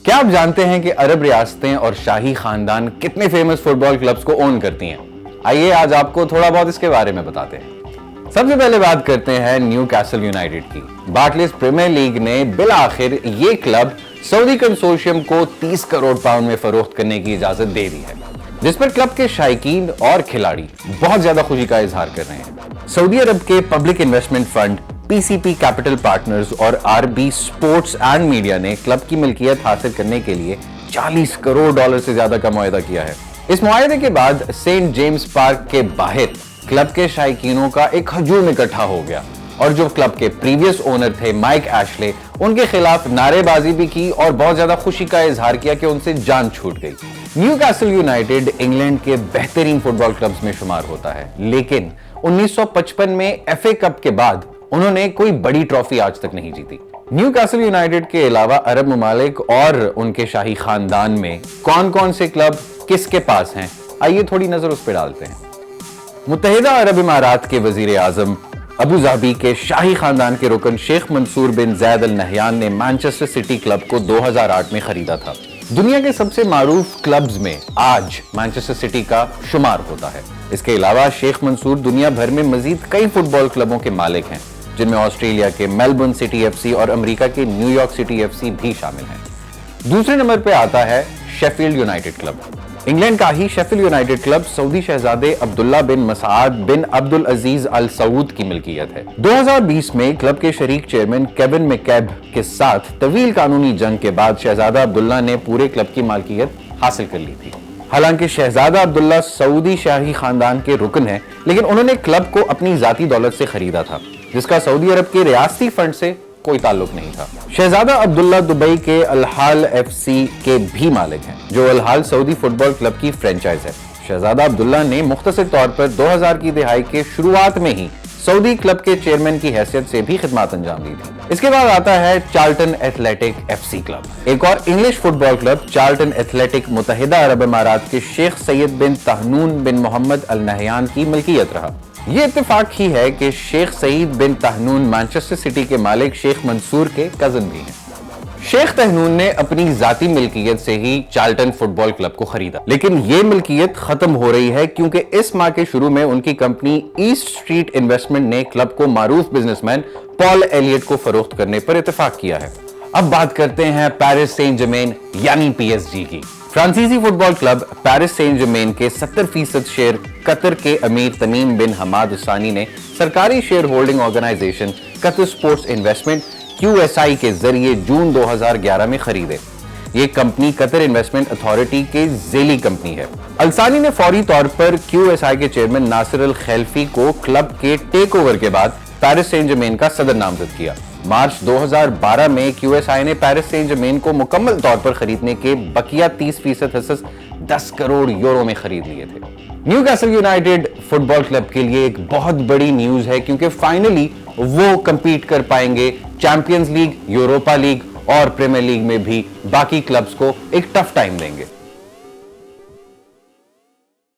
کیا آپ جانتے ہیں کہ عرب ریاستیں اور شاہی خاندان کتنے فیمس فٹ بال کلبز کو اون کرتی ہیں؟ آئیے آج آپ کو تھوڑا بہت اس کے بارے میں بتاتے ہیں۔ سب سے پہلے بات کرتے ہیں نیو کیسل یونائیٹڈ کی۔ بارکلیز پریمیئر لیگ نے بالآخر یہ کلب سعودی کنسورشیم کو 30 کروڑ پاؤنڈ میں فروخت کرنے کی اجازت دے دی ہے، جس پر کلب کے شائقین اور کھلاڑی بہت زیادہ خوشی کا اظہار کر رہے ہیں۔ سعودی عرب کے public investment fund P C P capital partners اور R B sports and media نے کلب کی ملکیت حاصل کرنے کے لیے $40 کروڑ سے زیادہ کا معاہدہ کیا ہے۔ اس معاہدے کے بعد سینٹ جیمز پارک کے باہر کلب کے شائقینوں کا ایک ہجوم اکٹھا ہو گیا، اور جو کلب کے پریویس اونر تھے مائک ایشلے، ان کے خلاف نعرے بازی بھی کی اور بہت زیادہ خوشی کا اظہار کیا کہ ان سے جان چھوٹ گئی۔ نیو کیسل یونائیٹڈ انگلینڈ کے بہترین فٹ بال کلبز میں شمار ہوتا ہے، لیکن 1955 میں ایف اے کپ کے بعد انہوں نے کوئی بڑی ٹرافی آج تک نہیں جیتی۔ نیو کیسل یونائیٹڈ کے علاوہ عرب ممالک اور ان کے شاہی خاندان میں کون کون سے کلب کس کے پاس ہیں، آئیے تھوڑی نظر اس پہ ڈالتے ہیں۔ متحدہ عرب امارات کے وزیر اعظم ابو ظہبی کے شاہی خاندان کے رکن شیخ منصور بن زید ال نہیان نے مانچسٹر سٹی کلب کو 2008 میں خریدا تھا۔ دنیا کے سب سے معروف کلبز میں آج مانچسٹر سٹی کا شمار ہوتا ہے۔ اس کے علاوہ شیخ منصور دنیا بھر میں مزید کئی فٹ بال کلبوں کے مالک ہیں، جن میں آسٹریلیا کے میلبورن سٹی ایف سی اور امریکہ کے New York City F C بھی شامل ہیں۔ دوسرے نمبر پہ آتا ہے شیفیلڈ یونائیٹڈ کلب۔ انگلینڈ کا ہی شیفیلڈ یونائیٹڈ کلب سعودی شہزادے عبداللہ بن مسعود بن عبد العزیز ال سعود کی ملکیت ہے۔ 2020 میں کلب کے شریک چیئرمین کیون میکیب کے ساتھ طویل قانونی جنگ کے بعد شہزادہ عبداللہ نے پورے کلب کی مالکیت حاصل کر لی تھی۔ حالانکہ شہزادہ عبداللہ سعودی شاہی خاندان کے رکن ہیں، لیکن انہوں نے کلب کو اپنی ذاتی دولت سے خریدا تھا، جس کا سعودی عرب کے ریاستی فنڈ سے کوئی تعلق نہیں تھا۔ شہزادہ عبداللہ دبئی کے الحال ایف سی کے بھی مالک ہیں، جو الحال سعودی فٹ بال کلب کی فرینچائز ہے۔ شہزادہ عبداللہ نے مختصر طور پر 2000 کی دہائی کے شروعات میں ہی سعودی کلب کے چیئرمین کی حیثیت سے بھی خدمات انجام دی تھی۔ اس کے بعد آتا ہے Charlton Athletic F C club, ایک اور English football club. Charlton Athletic متحدہ عرب امارات کے شیخ سید بن طہنون بن محمد ال نہیان کی ملکیت رہا۔ یہ اتفاق ہی ہے کہ شیخ سعید بن طہنون مانچسٹر سٹی کے مالک شیخ منصور کے کزن بھی ہیں۔ شیخ طہنون نے اپنی ذاتی ملکیت سے ہی چارلٹن فٹ بال کلب کو خریدا، لیکن یہ ملکیت ختم ہو رہی ہے کیونکہ اس ماہ کے شروع میں ان کی کمپنی ایسٹ اسٹریٹ انویسٹمنٹ نے کلب کو معروف بزنس مین پال ایلیٹ کو فروخت کرنے پر اتفاق کیا ہے۔ اب بات کرتے ہیں پیرس سین جرمین یعنی پی ایس جی کی۔ فرانسیسی فٹ بال کلب پیرس سین جرمین کے 70% شیئر قطر کے امیر تمیم بن حماد الثانی نے سرکاری شیئر ہولڈنگ آرگنائزیشن قطر سپورٹس انویسٹمنٹ QSI کے ذریعے جون 2011 میں خریدے۔ یہ کمپنی قطر انویسٹمنٹ اتھارٹی کے ذیلی کمپنی ہے۔ الثانی نے فوری طور پر QSI کے چیئرمین ناصر الخیلفی کو کلب کے ٹیک اوور کے بعد پیرس سین جرمین کا صدر نامزد کیا۔ مارچ 2012 میں QSI نے پیرس سین جرمین کو مکمل طور پر خریدنے کے بقیہ 30% حصص 10 کروڑ یورو میں خرید لیے تھے۔ نیو کیسل یونائیٹڈ فٹ بال کلب کے لیے ایک بہت بڑی نیوز ہے، کیونکہ فائنلی وہ کمپیٹ کر پائیں گے چیمپئنز لیگ، یوروپا لیگ اور پریمیئر لیگ میں بھی باقی کلبز کو ایک ٹف ٹائم دیں گے۔